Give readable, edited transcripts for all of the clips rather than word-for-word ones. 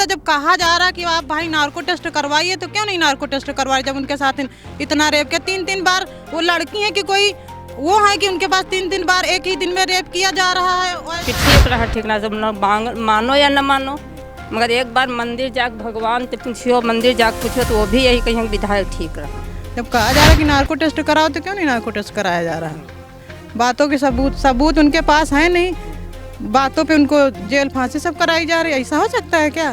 जब कहा जा रहा कि आप भाई नार्को टेस्ट करवाइए, तो क्यों नहीं नार्को टेस्ट करवाए? जब उनके साथ इतना रेप के 3-3 बार, वो लड़की है कि कोई वो है कि उनके पास 3-3 बार एक ही दिन में रेप किया जा रहा है। कि ठीक रहा, ठीक ना, जब मानो या न मानो, मगर एक बार मंदिर जाके भगवान से पूछियो, मंदिर जाके पूछियो, तो वो भी यही कहीं विधायक ठीक रहा। जब कहा जा रहा है कि नार्को टेस्ट कराओ, तो क्यों नहीं नार्को टेस्ट कराया जा रहा है? बातों के सबूत उनके पास है नहीं, बातों पे उनको जेल फांसी सब कराई जा रही है। ऐसा हो सकता है क्या?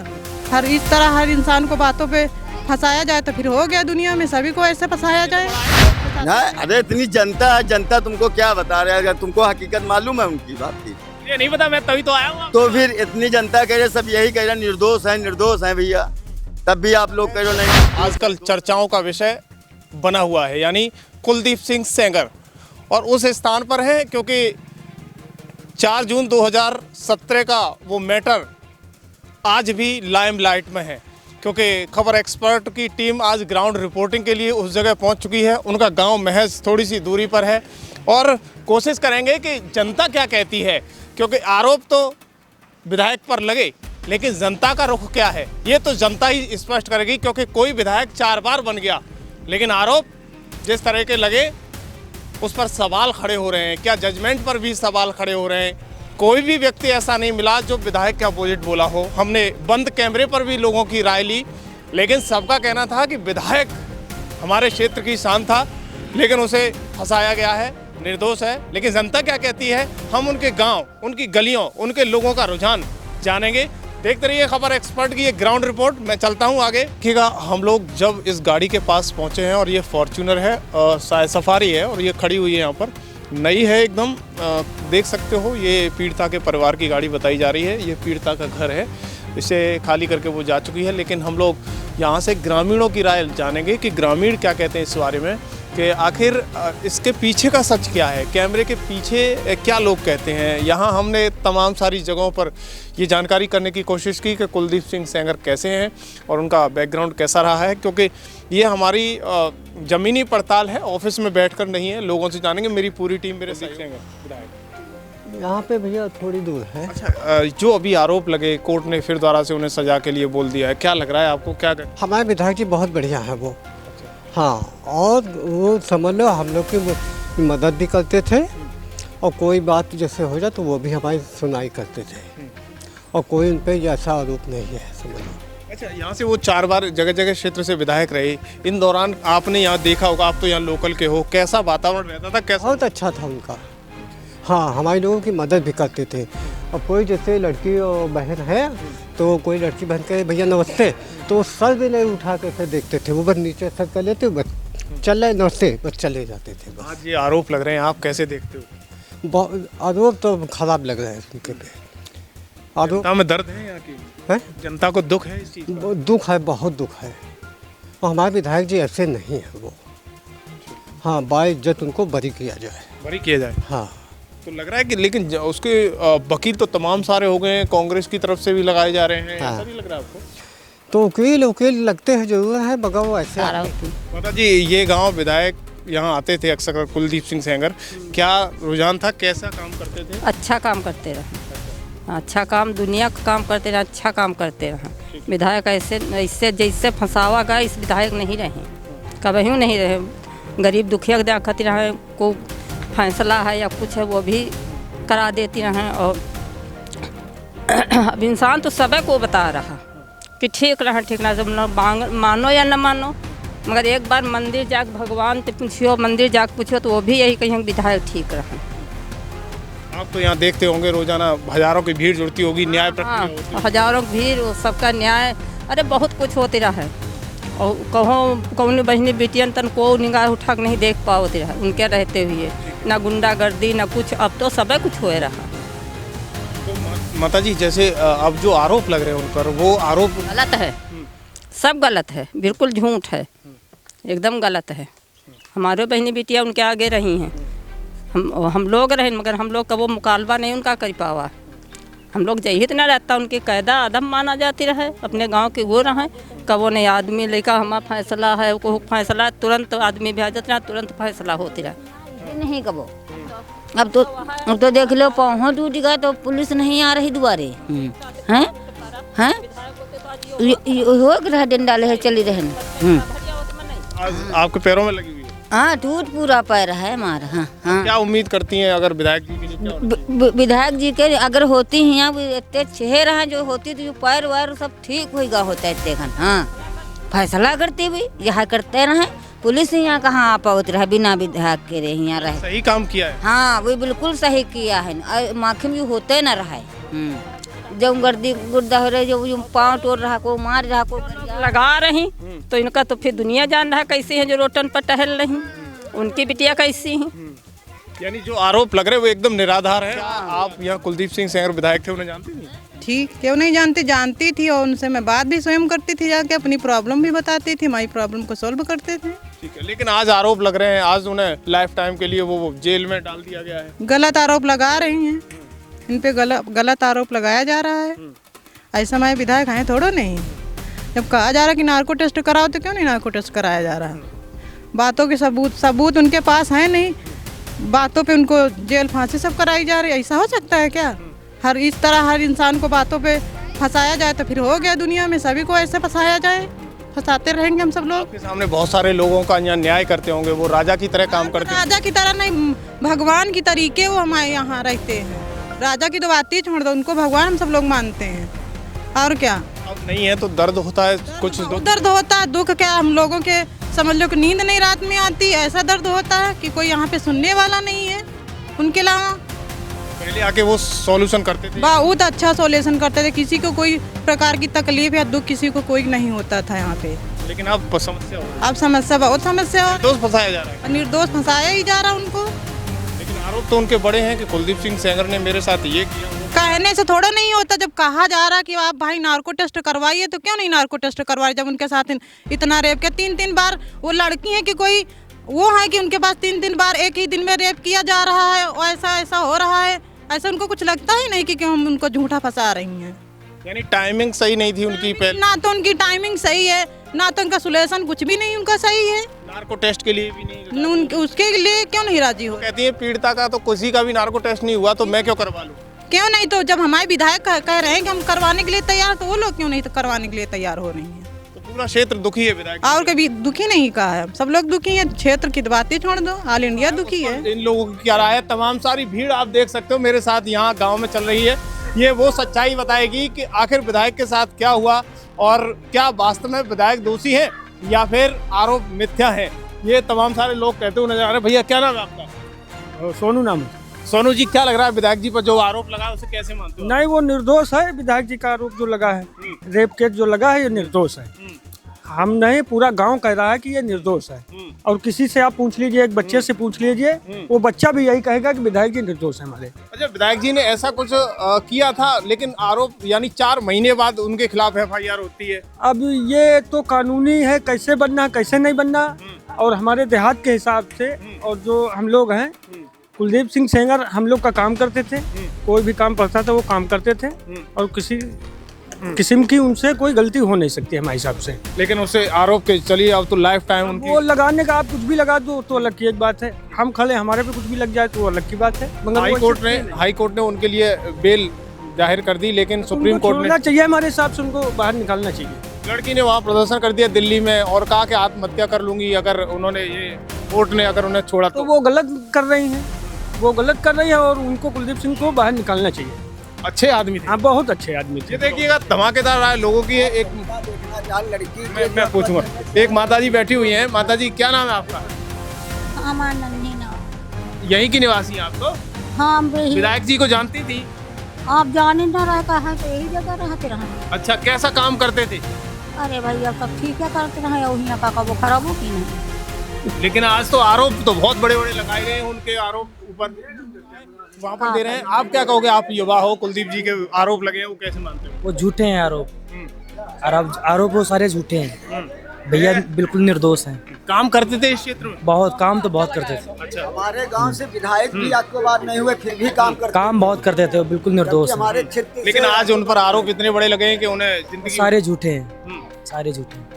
हर इस तरह हर इंसान को बातों पे फंसाया जाए तो फिर हो गया दुनिया में, सभी को ऐसे फंसाया जाए? अरे इतनी जनता है, जनता तुमको क्या बता रहा है? अगर तुमको हकीकत मालूम है उनकी बात की, ये नहीं पता, मैं तभी तो आया हूँ। तो फिर इतनी जनता कह रहे, सब यही कह रहे निर्दोष है भैया, तब भी आप लोग कह रहे नहीं। आजकल चर्चाओं का विषय बना हुआ है, यानी कुलदीप सिंह सेंगर, और उस स्थान पर है क्योंकि 4 जून 2017 का वो मैटर आज भी लाइमलाइट में है, क्योंकि खबर एक्सपर्ट की टीम आज ग्राउंड रिपोर्टिंग के लिए उस जगह पहुंच चुकी है। उनका गांव महज थोड़ी सी दूरी पर है, और कोशिश करेंगे कि जनता क्या कहती है, क्योंकि आरोप तो विधायक पर लगे, लेकिन जनता का रुख क्या है ये तो जनता ही स्पष्ट करेगी, क्योंकि कोई विधायक 4 बार बन गया, लेकिन आरोप जिस तरह के लगे उस पर सवाल खड़े हो रहे हैं। क्या जजमेंट पर भी सवाल खड़े हो रहे हैं? कोई भी व्यक्ति ऐसा नहीं मिला जो विधायक के अपोजिट बोला हो। हमने बंद कैमरे पर भी लोगों की राय ली, लेकिन सबका कहना था कि विधायक हमारे क्षेत्र की शान था, लेकिन उसे फंसाया गया है, निर्दोष है। लेकिन जनता क्या कहती है, हम उनके गांव, उनकी गलियों, उनके लोगों का रुझान जानेंगे। देखते रहिए खबर एक्सपर्ट की ये ग्राउंड रिपोर्ट। मैं चलता हूँ आगे। देखिएगा, हम लोग जब इस गाड़ी के पास पहुँचे हैं, और ये फॉर्च्यूनर है, सफारी है, और ये खड़ी हुई है यहाँ पर, नई है एकदम, देख सकते हो। ये पीड़िता के परिवार की गाड़ी बताई जा रही है। ये पीड़िता का घर है, इसे खाली करके वो जा चुकी है। लेकिन हम लोग यहाँ से ग्रामीणों की राय जानेंगे कि ग्रामीण क्या कहते हैं इस बारे में, कि आखिर इसके पीछे का सच क्या है, कैमरे के पीछे क्या लोग कहते हैं। यहाँ हमने तमाम सारी जगहों पर ये जानकारी करने की कोशिश की कि कुलदीप सिंह सेंगर कैसे हैं और उनका बैकग्राउंड कैसा रहा है, क्योंकि ये हमारी ज़मीनी पड़ताल है, ऑफिस में बैठकर नहीं है। लोगों से जानेंगे, मेरी पूरी टीम मेरे साथ विधायक यहाँ पे भैया थोड़ी दूर है। अच्छा, जो अभी आरोप लगे, कोर्ट ने फिर दोबारा से उन्हें सजा के लिए बोल दिया है, क्या लग रहा है आपको? क्या हमारे विधायक जी बहुत बढ़िया है वो। हाँ, और वो समझ लो हम लोग की मदद भी करते थे, और कोई बात जैसे हो जाए तो वो भी हमारी सुनाई करते थे, और कोई उन पर ऐसा आरोप नहीं है, समझ लो। अच्छा, यहाँ से वो 4 बार जगह जगह क्षेत्र से विधायक रहे। इन दौरान आपने यहाँ देखा होगा, आप तो यहाँ लोकल के हो, कैसा वातावरण रहता था? कैसा? बहुत अच्छा था उनका। हाँ, हमारे लोगों की मदद भी करते थे। और कोई जैसे लड़की और बहन है, तो कोई लड़की बहन कहे भैया नमस्ते, तो सर भी नहीं उठा के फिर देखते थे, वो बस नीचे सर कर लेते, बस चल रहे नमस्ते, बस चले जाते थे। बस आज ये आरोप लग रहे हैं, आप कैसे देखते हो? आरोप तो खराब लग रहे हैं उनके पे। आरोप जनता में दर्द है यहाँ की, है, जनता को दुख है इस चीज़ का? दुख है, बहुत दुख है। और हमारे विधायक जी ऐसे नहीं है वो। हाँ, बाइज्जत उनको बरी किया जाए, बरी किया जाए। हाँ, तो लग रहा है कि, लेकिन उसके वकील तो तमाम सारे हो गए हैं, कांग्रेस की तरफ से भी लगाए जा रहे हैं। हाँ। ऐसा नहीं लग रहा आपको? तो वकील लगते हैं जरूर है, मगर वो ऐसे माता जी, ये गांव विधायक यहाँ आते थे अक्सर, कुलदीप सिंह सेंगर, क्या रुझान था, कैसा काम करते थे? अच्छा काम करते रहे, अच्छा काम, दुनिया का काम करते रहे, अच्छा काम करते रहे। विधायक ऐसे जैसे फंसावा गया, इस विधायक नहीं रहे, कभी नहीं रहे। गरीब दुखिया के खातिर रहे, को फैसला है या कुछ है वो भी करा देती रहे। और अब इंसान तो सब को बता रहा कि ठीक रहा, ठीक ना, जब मानो या न मानो, मगर एक बार मंदिर जाके भगवान से पूछियो, मंदिर जाके पूछियो, तो वो भी यही कहीं विधायक ठीक रहा। आप तो यहाँ देखते होंगे रोजाना हजारों की भीड़ जुड़ती होगी, न्याय प्रक्रिया होती है। हजारों की भीड़, सबका न्याय, अरे बहुत कुछ होते रहा। और कौन बहनी बेटियन तन को निगाह उठा के नहीं देख पाते रहा उनके रहते हुए, ना गुंडागर्दी ना कुछ। अब तो सब कुछ हो रहा। तो माता जी, जैसे अब जो आरोप लग रहे हैं उन पर, वो आरोप गलत है, सब गलत है, बिल्कुल झूठ है, एकदम गलत है। हमारे बहनी बेटियाँ उनके आगे रही हैं, हम लोग रहे, मगर हम लोग का वो मुकालबा नहीं उनका कर पावा। हम लोग जहित ना रहता, उनकी कायदा अदम माना जाती रहे, अपने गांव के वो रहे। कबो नहीं आदमी लेकर हमारा फैसला है, को फैसला तुरंत आदमी भेजत रहा, तुरंत फैसला होती रहा। नहीं कबो। अब तो देख लो, पहुँच टूट गया तो पुलिस नहीं आ रही दोबारे। हैं हो रहा दिन डाले है चली रहे। आज आपके पैरों में लगी हुई है। हाँ टूट पूरा पैर है हमारा। हाँ हाँ। क्या उम्मीद करती हैं अगर विधायक जी के लिए क्या होना? विधायक जी के अगर होती हैं यहाँ इतने चेहरे हैं जो होती तो पैर वैर सब ठीक होगा होता है इतने। हाँ फैसला करती हुई यहाँ करते रहे। पुलिस यहाँ कहाँ आ पावत रहा बिना विधायक के रहे यहाँ रहे। सही काम किया है। हाँ वो बिल्कुल सही किया है। माखिम भी होते न रहा जब गर्दी गुर्दा हो रहे जो पाँव टोड़ रहा को मार रहा को लगा रही तो इनका तो फिर दुनिया जान रहा है कैसी है जो रोटन पर टहल रही, उनकी बिटिया कैसी हैं। यानी जो आरोप लग रहे हैं वो एकदम निराधार है। आप यहाँ कुलदीप सिंह सेंगर विधायक थे, उन्हें जानती नहीं? ठीक क्यों नहीं जानती, जानती थी और उनसे मैं बात भी स्वयं करती थी, जाके अपनी प्रॉब्लम भी बताती थी, हमारी प्रॉब्लम को सॉल्व करते थे। ठीक है, लेकिन आज आरोप लग रहे हैं, आज उन्हें लाइफ टाइम के लिए वो जेल में डाल दिया गया है। गलत आरोप लगा रही हैं, इन पे गलत आरोप लगाया जा रहा है। ऐसा हमारे विधायक हैं थोड़ा नहीं। जब कहा जा रहा है कि नार्को टेस्ट कराओ तो क्यों नहीं नार्को टेस्ट कराया जा रहा है? बातों के सबूत उनके पास है नहीं, बातों पे उनको जेल फांसी सब कराई जा रही है। ऐसा हो सकता है क्या? इस तरह हर इंसान को बातों पे फंसाया जाए तो फिर हो गया दुनिया में, सभी को ऐसे फंसाया जाए, फंसाते रहेंगे हम सब लोग। आपके सामने बहुत सारे लोगों का यहाँ न्याय करते होंगे, वो राजा की तरह काम करते हैं। राजा की तरह नहीं, भगवान की तरीके वो हमारे यहाँ रहते हैं। राजा की तो बात ही छोड़ दो, उनको भगवान हम सब लोग मानते हैं। और क्या अब नहीं है तो दर्द होता है, कुछ दर्द होता है, दुख क्या हम लोगों के समझ लो कि नींद नहीं रात में आती, ऐसा दर्द होता है कि कोई यहाँ पे सुनने वाला नहीं है उनके अलावा। पहले आके वो सॉल्यूशन करते थे, बहुत अच्छा सॉल्यूशन करते थे, किसी को कोई प्रकार की तकलीफ या दुख किसी को कोई नहीं होता था यहाँ पे। लेकिन अब समस्या हो रही है। अब समस्या बहुत समस्या हो, निर्दोष फंसाया जा रहा है। निर्दोष फंसाया ही जा रहा उनको। लेकिन आरोप तो उनके बड़े हैं कि कुलदीप सिंह सेंगर ने मेरे साथ ये किया। कहने से थोड़ा नहीं होता, जब कहा जा रहा कि आप भाई नार्को टेस्ट करवाइए तो क्यों नहीं नार्को टेस्ट करवाइए? जब उनके साथ इतना रेप किया, 3 बार, वो लड़की है कि कोई वो है कि उनके पास 3 बार एक ही दिन में रेप किया जा रहा है और ऐसा हो रहा है, ऐसा उनको कुछ लगता ही नहीं कि क्यों हम उनको झूठा फंसा रही हैं। यानी टाइमिंग सही नहीं थी उनकी पहले। ना तो उनकी टाइमिंग सही है, ना तो उनका सोल्यूशन कुछ भी नहीं उनका सही है। नार्को टेस्ट के लिए भी नहीं, उसके लिए क्यों नहीं राजी हो? कहती है पीड़िता का तो किसी का भी नार्को टेस्ट नहीं हुआ तो मैं क्यों करवा लूं? क्यों नहीं? तो जब हमारे विधायक कह रहे हैं कि हम करवाने के लिए तैयार, तो वो लोग क्यों नहीं तो करवाने के लिए तैयार हो रही है? तो पूरा क्षेत्र दुखी है विधायक। और कभी दुखी नहीं कहा है, सब लोग दुखी हैं, क्षेत्र की बात ही छोड़ दो, ऑल इंडिया दुखी है। इन लोगों की क्या राय है? तमाम सारी भीड़ आप देख सकते हो मेरे साथ यहाँ गांव में चल रही है। ये वो सच्चाई बताएगी कि आखिर विधायक के साथ क्या हुआ और क्या वास्तव में विधायक दोषी है या फिर आरोप मिथ्या है। ये तमाम सारे लोग कहते हुए नजर आ रहे हैं। भैया क्या नाम है आपका? सोनू नाम है। सोनू जी, क्या लग रहा है विधायक जी पर जो आरोप लगा है उसे कैसे मानते हो? नहीं वो निर्दोष है, विधायक जी का आरोप जो लगा है, रेप केस जो लगा है ये निर्दोष है। हम नहीं, पूरा गांव कह रहा है कि ये निर्दोष है। और किसी से आप पूछ लीजिए, एक बच्चे से पूछ लीजिए, वो बच्चा भी यही कहेगा कि विधायक जी निर्दोष है हमारे। अच्छा, विधायक जी ने ऐसा कुछ किया था, लेकिन आरोप यानी 4 महीने बाद उनके खिलाफ FIR होती है। अब ये तो कानूनी है, कैसे बनना कैसे नहीं बनना। और हमारे देहात के हिसाब से और जो हम लोग हैं, कुलदीप सिंह सेंगर हम लोग का काम करते थे, कोई भी काम पड़ता था वो काम करते थे और किसी किस्म की उनसे कोई गलती हो नहीं सकती हमारे हिसाब से। लेकिन उसे आरोप के चलिए अब तो लाइफ टाइम उनकी। वो लगाने का आप कुछ भी लगा दो तो अलग की एक बात है, हम खड़े हमारे पे कुछ भी लग जाए तो अलग की बात है। मगर हाई कोर्ट ने उनके लिए बेल जाहिर कर दी, लेकिन सुप्रीम कोर्ट ने चाहिए हमारे हिसाब से उनको बाहर निकालना चाहिए। लड़की ने वहाँ प्रदर्शन कर दिया दिल्ली में और कहा कि आत्महत्या कर लूंगी अगर उन्होंने ये कोर्ट ने अगर उन्हें छोड़ा तो वो गलत कर रही हैं, वो गलत कर रही है और उनको कुलदीप सिंह को बाहर निकालना चाहिए। अच्छे आदमी थे। हाँ बहुत अच्छे आदमी थे। ये देखिएगा धमाकेदार राय लोगों की है। एक मैं पूछूंगा, एक माताजी बैठी हुई हैं। माताजी क्या नाम है आपका? यहीं की निवासी हैं आप तो? हाँ विधायक जी को जानती थी? आप जाने न रहा कहा तो यही जगह रहते रहे। अच्छा, कैसा काम करते थे? अरे भैया सब ठीक है करते रहे, वही का वो खराब हो की नहीं। लेकिन आज तो आरोप तो बहुत बड़े बड़े लगाए गए हैं उनके आरोप ऊपर वहाँ पर दे रहे हैं। आप क्या कहोगे? आप युवा हो, कुलदीप जी के आरोप लगे हैं, वो कैसे मानते हो? वो झूठे हैं आरोप, आरोप वो सारे झूठे हैं। भैया बिल्कुल निर्दोष हैं। काम करते थे इस क्षेत्र में? बहुत काम तो बहुत करते थे। अच्छा, हमारे गांव से विधायक भी आज के बाद नहीं हुए फिर भी काम बहुत करते थे, वो बिल्कुल निर्दोष हैं। हमारे क्षेत्र लेकिन आज उन पर आरोप इतने बड़े लगे हैं कि उन्हें जिंदगी सारे झूठे हैं, सारे झूठे हैं।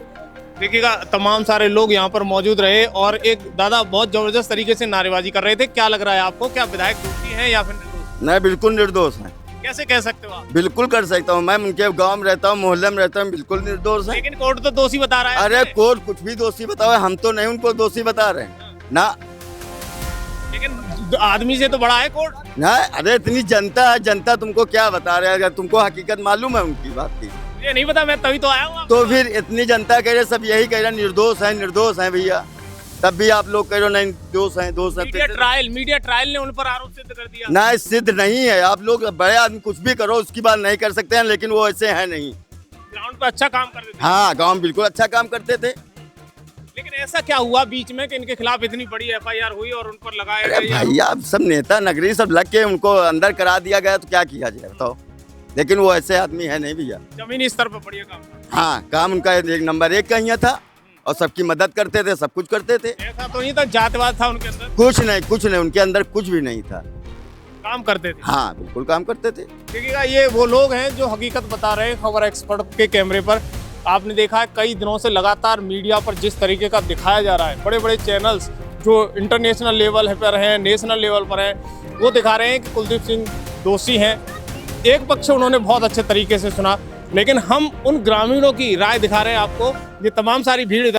देखिएगा तमाम सारे लोग यहाँ पर मौजूद रहे और एक दादा बहुत जबरदस्त तरीके से नारेबाजी कर रहे थे। क्या लग रहा है आपको, क्या विधायक दोषी हैं या फिर निर्दोष? नहीं, बिल्कुल निर्दोष है। कैसे कह सकते हो आप? बिल्कुल कर सकता हूँ मैं, उनके गांव में रहता हूँ, मोहल्ले में रहता हूँ, बिल्कुल निर्दोष है। लेकिन कोर्ट तो दोषी बता रहा है। अरे कोर्ट कुछ भी दोषी बताओ, हम तो नहीं उनको दोषी बता रहे हैं ना। लेकिन आदमी से तो बड़ा है कोर्ट। ना अरे इतनी जनता है, जनता तुमको क्या बता रहे हैं? अगर तुमको हकीकत मालूम है उनकी बात की मुझे नहीं पता, मैं तभी तो आया हूँ। तो फिर इतनी जनता कह रहे, सब यही कह रहे निर्दोष है भैया, तब भी आप लोग कह रहे हो नहीं दोष है। मीडिया ट्रायल ने उन पर आरोप सिद्ध कर दिया। ना सिद्ध नहीं है, आप लोग बड़े आदमी कुछ भी करो उसकी बात नहीं कर सकते हैं, लेकिन वो ऐसे हैं नहीं। ग्राउंड पे अच्छा काम करते थे। हाँ गाँव में बिल्कुल अच्छा काम करते थे। लेकिन ऐसा क्या हुआ बीच में कि इनके खिलाफ इतनी बड़ी FIR हुई और उन पर लगाया अरे गया? भैया सब नेता नगरी सब लग के उनको अंदर करा दिया गया, तो क्या किया जाए बताओ। लेकिन वो ऐसे आदमी है नहीं भैया। जमीनी स्तर पर बढ़िया काम। हाँ काम उनका एक नंबर 1 का ही था और सबकी मदद करते थे, सब कुछ करते थे। ऐसा तो नहीं था जातिवाद था उनके अंदर? कुछ नहीं उनके अंदर कुछ भी नहीं था, काम करते थे। हाँ बिल्कुल काम करते थे। देखिएगा ये वो लोग हैं जो हकीकत बता रहे हैं खबर एक्सपर्ट के कैमरे पर। आपने देखा है कई दिनों से लगातार मीडिया पर जिस तरीके का दिखाया जा रहा है, बड़े बड़े चैनल्स जो इंटरनेशनल लेवल पर हैं, नेशनल लेवल पर हैं, वो दिखा रहे हैं कि कुलदीप सिंह दोषी हैं। एक पक्ष उन्होंने बहुत अच्छे तरीके से सुना, लेकिन हम उन ग्रामीणों की राय दिखा रहे हैं आपको। ये तमाम सारी भीड़